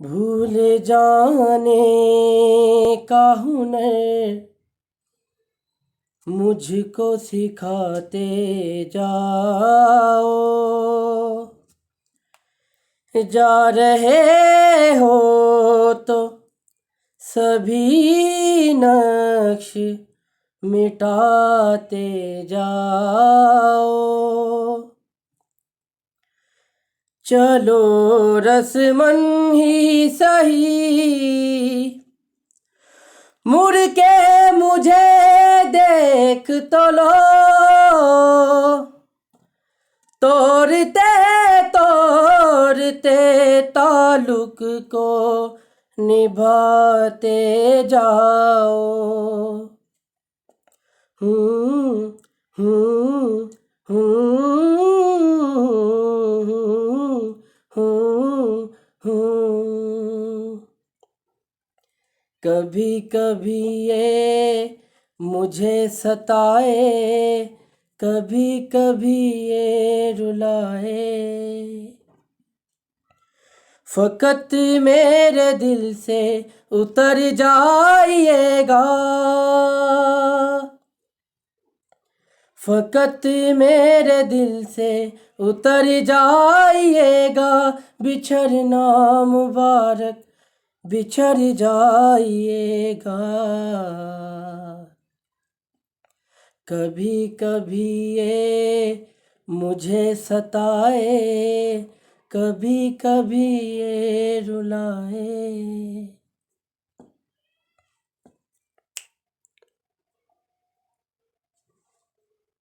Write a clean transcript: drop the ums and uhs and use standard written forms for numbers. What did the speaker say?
भूल जाने का हुनर मुझको सिखाते जाओ। जा रहे हो तो सभी नक्श मिटाते जाओ। चलो रस्मन ही सही मुड़ के मुझे देख तो लो। तोड़ते तोड़ते ताल्लुक को निभाते जाओ। हूँ हूँ हूँ। कभी कभी ये मुझे सताए, कभी कभी ये रुलाए। फकत मेरे दिल से उतर जाइएगा, फकत मेरे दिल से उतर जाइएगा। बिछड़ना मुबारक बिछड़ जाइएगा। कभी कभी ये मुझे सताए, कभी कभी ये रुलाए।